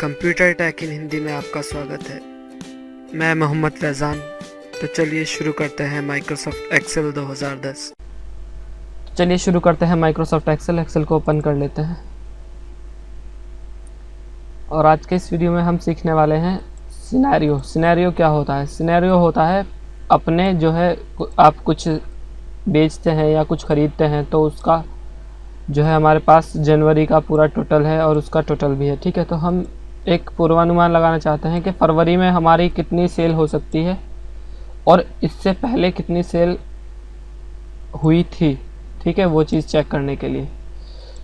Computer take इन हिंदी में आपका स्वागत है। मैं मोहम्मद फैज़ान। तो चलिए शुरू करते हैं माइक्रोसॉफ्ट एक्सेल 2010। चलिए शुरू करते हैं माइक्रोसॉफ्ट एक्सेल को ओपन कर लेते हैं। और आज के इस वीडियो में हम सीखने वाले हैं सिनेरियो क्या होता है। सिनेरियो होता है अपने जो है आप कुछ बेचते हैं या कुछ ख़रीदते हैं तो उसका जो है हमारे पास जनवरी का पूरा टोटल है और उसका टोटल भी है। ठीक है, तो हम एक पूर्वानुमान लगाना चाहते हैं कि फरवरी में हमारी कितनी सेल हो सकती है और इससे पहले कितनी सेल हुई थी। ठीक है, वो चीज़ चेक करने के लिए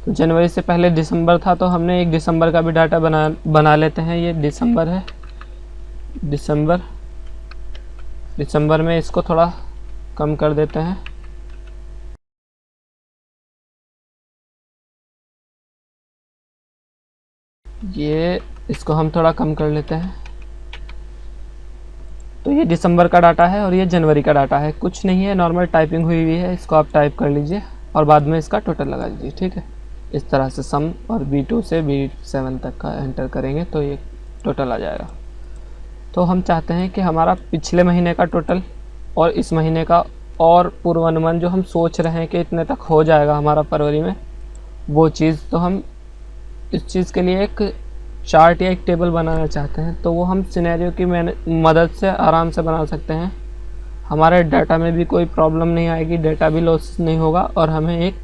तो जनवरी से पहले दिसंबर था तो हमने एक दिसंबर का भी डाटा बना लेते हैं। ये दिसंबर है। दिसंबर में इसको थोड़ा कम कर देते हैं। ये इसको हम थोड़ा कम कर लेते हैं। तो ये दिसंबर का डाटा है और ये जनवरी का डाटा है। कुछ नहीं है, नॉर्मल टाइपिंग हुई हुई है। इसको आप टाइप कर लीजिए और बाद में इसका टोटल लगा लीजिए। ठीक है, इस तरह से सम और B2 से B7 तक का एंटर करेंगे तो ये टोटल आ जाएगा। तो हम चाहते हैं कि हमारा पिछले महीने का टोटल और इस महीने का और पूर्वानुमान जो हम सोच रहे हैं कि इतने तक हो जाएगा हमारा फरवरी में, वो चीज़ तो हम इस चीज़ के लिए एक चार्ट या एक टेबल बनाना चाहते हैं। तो वो हम सिनेरियो की मदद से आराम से बना सकते हैं। हमारे डाटा में भी कोई प्रॉब्लम नहीं आएगी, डाटा भी लॉस नहीं होगा और हमें एक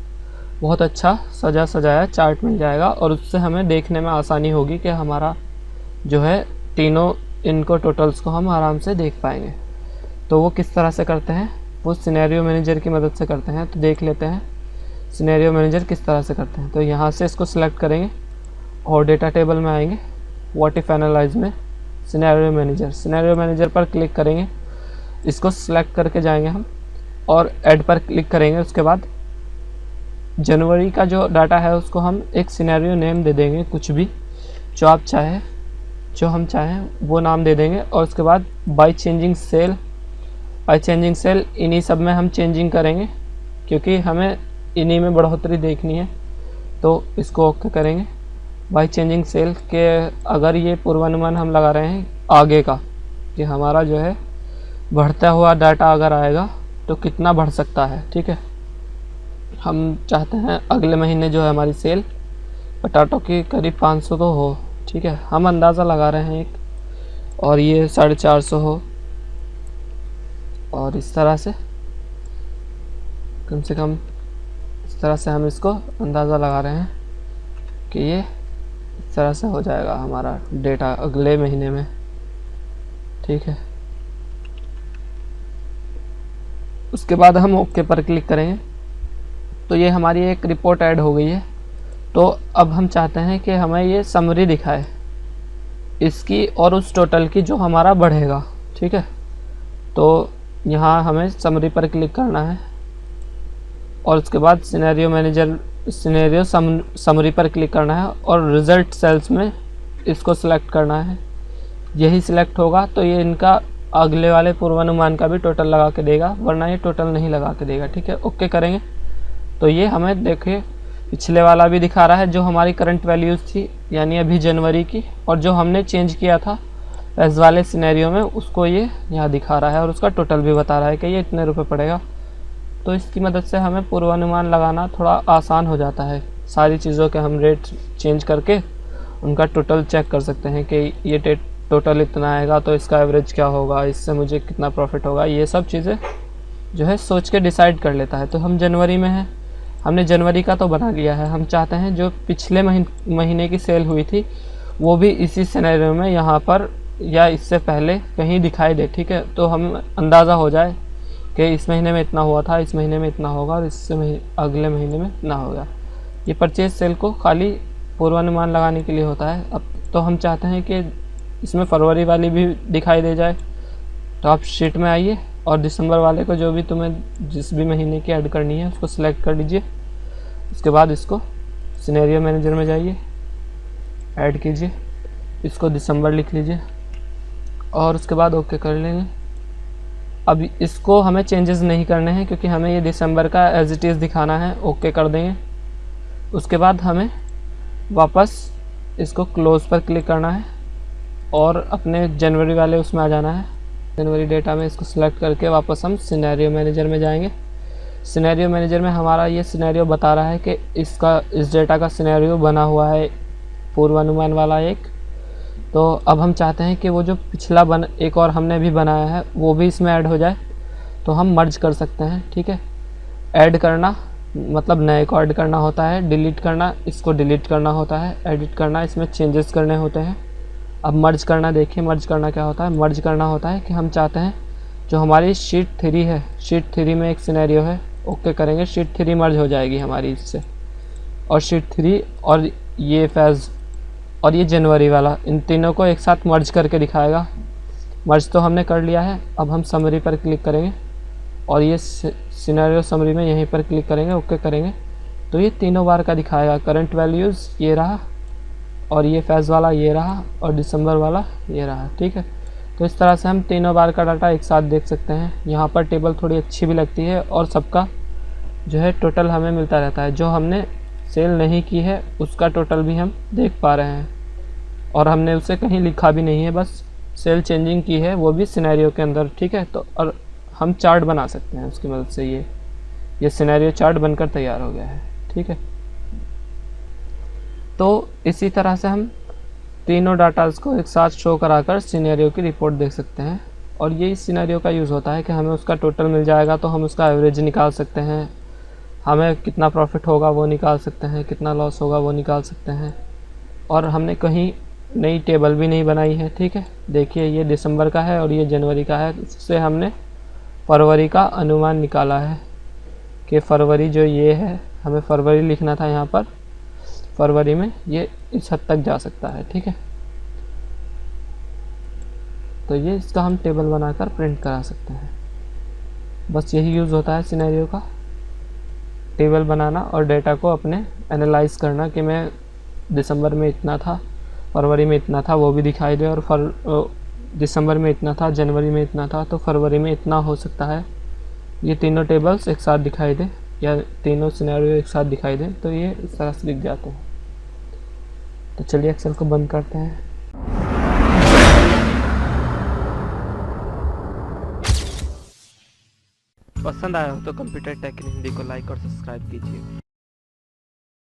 बहुत अच्छा सजाया चार्ट मिल जाएगा और उससे हमें देखने में आसानी होगी कि हमारा जो है तीनों इनको टोटल्स को हम आराम से देख पाएंगे। तो वो किस तरह से करते हैं, वो सिनेरियो मैनेजर की मदद से करते हैं। तो देख लेते हैं सिनेरियो मैनेजर किस तरह से करते हैं। तो यहाँ से इसको सिलेक्ट करेंगे और डेटा टेबल में आएंगे, व्हाट इफ एनालाइज में सिनेरियो मैनेजर पर क्लिक करेंगे। इसको सिलेक्ट करके जाएंगे हम और ऐड पर क्लिक करेंगे। उसके बाद जनवरी का जो डाटा है उसको हम एक सिनेरियो नेम दे देंगे, कुछ भी जो हम चाहें वो नाम दे देंगे। और उसके बाद बाय चेंजिंग सेल इन्हीं सब में हम चेंजिंग करेंगे क्योंकि हमें इन्हीं में बढ़ोतरी देखनी है। तो इसको ओके करेंगे बाय चेंजिंग सेल के। अगर ये पूर्वानुमान हम लगा रहे हैं आगे का कि हमारा जो है बढ़ता हुआ डाटा अगर आएगा तो कितना बढ़ सकता है। ठीक है, हम चाहते हैं अगले महीने जो है हमारी सेल पटाटो की करीब 500 तो हो। ठीक है, हम अंदाज़ा लगा रहे हैं एक, और ये 450 हो। और इस तरह से कम से कम इस तरह से हम इसको अंदाज़ा लगा रहे हैं कि ये इस तरह से हो जाएगा हमारा डेटा अगले महीने में। ठीक है, उसके बाद हम ओके पर क्लिक करेंगे तो ये हमारी एक रिपोर्ट ऐड हो गई है। तो अब हम चाहते हैं कि हमें ये समरी दिखाए इसकी और उस टोटल की जो हमारा बढ़ेगा। ठीक है, तो यहाँ हमें समरी पर क्लिक करना है और उसके बाद सिनेरियो समरी पर क्लिक करना है और रिज़ल्ट सेल्स में इसको सिलेक्ट करना है। यही सिलेक्ट होगा तो ये इनका अगले वाले पूर्वानुमान का भी टोटल लगा के देगा, वरना ये टोटल नहीं लगा के देगा। ठीक है, ओके करेंगे तो ये हमें देखिए पिछले वाला भी दिखा रहा है जो हमारी करंट वैल्यूज़ थी यानी अभी जनवरी की, और जो हमने चेंज किया था इस वाले सिनेरियो में उसको ये यहाँ दिखा रहा है और उसका टोटल भी बता रहा है कि ये इतने रुपए पड़ेगा। तो इसकी मदद से हमें पूर्वानुमान लगाना थोड़ा आसान हो जाता है। सारी चीज़ों के हम रेट चेंज करके उनका टोटल चेक कर सकते हैं कि ये टोटल इतना आएगा तो इसका एवरेज क्या होगा, इससे मुझे कितना प्रॉफिट होगा। ये सब चीज़ें जो है सोच के डिसाइड कर लेता है। तो हम जनवरी में हैं, हमने जनवरी का तो बना लिया है। हम चाहते हैं जो पिछले महीने की सेल हुई थी वो भी इसी सिनेरियो में यहाँ पर या इससे पहले कहीं दिखाई दे। ठीक है, तो हम अंदाज़ा हो जाए कि इस महीने में इतना हुआ था, इस महीने में इतना होगा और इससे अगले महीने में इतना होगा। ये परचेज सेल को खाली पूर्वानुमान लगाने के लिए होता है। अब तो हम चाहते हैं कि इसमें फरवरी वाली भी दिखाई दे जाए। तो आप शीट में आइए और दिसंबर वाले को जो भी तुम्हें जिस भी महीने की ऐड करनी है उसको सिलेक्ट कर लीजिए। उसके बाद इसको सिनेरियो मैनेजर में जाइए, ऐड कीजिए, इसको दिसंबर लिख लीजिए और उसके बाद ओके कर लेंगे। अब इसको हमें चेंजेस नहीं करने हैं क्योंकि हमें ये दिसंबर का एज इट इज़ दिखाना है। ओके कर देंगे। उसके बाद हमें वापस इसको क्लोज पर क्लिक करना है और अपने जनवरी वाले उसमें आ जाना है। जनवरी डेटा में इसको सिलेक्ट करके वापस हम सिनेरियो मैनेजर में जाएंगे। सिनेरियो मैनेजर में हमारा ये सिनेरियो बता रहा है कि इस डेटा का सिनेरियो बना हुआ है पूर्वानुमान वाला एक। तो अब हम चाहते हैं कि वो जो पिछला एक और हमने भी बनाया है वो भी इसमें ऐड हो जाए, तो हम मर्ज कर सकते हैं। ठीक है, ऐड करना मतलब नए को ऐड करना होता है, डिलीट करना इसको डिलीट करना होता है, एडिट करना इसमें चेंजेस करने होते हैं। अब मर्ज करना, देखिए मर्ज करना क्या होता है। मर्ज करना होता है कि हम चाहते हैं जो हमारी शीट 3 है, शीट 3 में एक सिनेरियो है, ओके करेंगे, शीट 3 मर्ज हो जाएगी हमारी इससे, और शीट 3 और ये फेज़ और ये जनवरी वाला, इन तीनों को एक साथ मर्ज करके दिखाएगा। मर्ज तो हमने कर लिया है। अब हम समरी पर क्लिक करेंगे और ये सिनेरियो समरी में यहीं पर क्लिक करेंगे, ओके करेंगे, तो ये तीनों बार का दिखाएगा। करंट वैल्यूज़ ये रहा, और ये फेज़ वाला ये रहा, और दिसंबर वाला ये रहा। ठीक है, तो इस तरह से हम तीनों बार का डाटा एक साथ देख सकते हैं। यहाँ पर टेबल थोड़ी अच्छी भी लगती है और सबका जो है टोटल हमें मिलता रहता है। जो हमने सेल नहीं की है उसका टोटल भी हम देख पा रहे हैं, और हमने उसे कहीं लिखा भी नहीं है, बस सेल चेंजिंग की है, वो भी सिनेरियो के अंदर। ठीक है, तो और हम चार्ट बना सकते हैं उसकी मदद से। ये सिनेरियो चार्ट बनकर तैयार हो गया है। ठीक है, तो इसी तरह से हम तीनों डाटाज को एक साथ शो कराकर सिनेरियो की रिपोर्ट देख सकते हैं। और यही सिनेरियो का यूज़ होता है कि हमें उसका टोटल मिल जाएगा तो हम उसका एवरेज निकाल सकते हैं, हमें कितना प्रॉफिट होगा वो निकाल सकते हैं, कितना लॉस होगा वो निकाल सकते हैं। और हमने कहीं नई टेबल भी नहीं बनाई है। ठीक है, देखिए ये दिसंबर का है और ये जनवरी का है, इससे हमने फरवरी का अनुमान निकाला है कि फरवरी जो ये है, हमें फरवरी लिखना था यहाँ पर, फरवरी में ये इस हद तक जा सकता है। ठीक है, तो ये इसका हम टेबल बनाकर प्रिंट करा सकते हैं। बस यही यूज़ होता है सिनेरियो का, टेबल बनाना और डेटा को अपने एनालाइज करना कि मैं दिसंबर में इतना था, फरवरी में इतना था, वो भी दिखाई दे, और दिसंबर में इतना था, जनवरी में इतना था, तो फरवरी में इतना हो सकता है। ये तीनों टेबल्स एक साथ दिखाई दे या तीनों सिनेरियो एक साथ दिखाई दें, तो ये इस तरह से दिख जाते हैं। तो चलिए एक्सेल को बंद करते हैं। पसंद आया हो तो कंप्यूटर टेक इन हिंदी को लाइक और सब्सक्राइब कीजिए।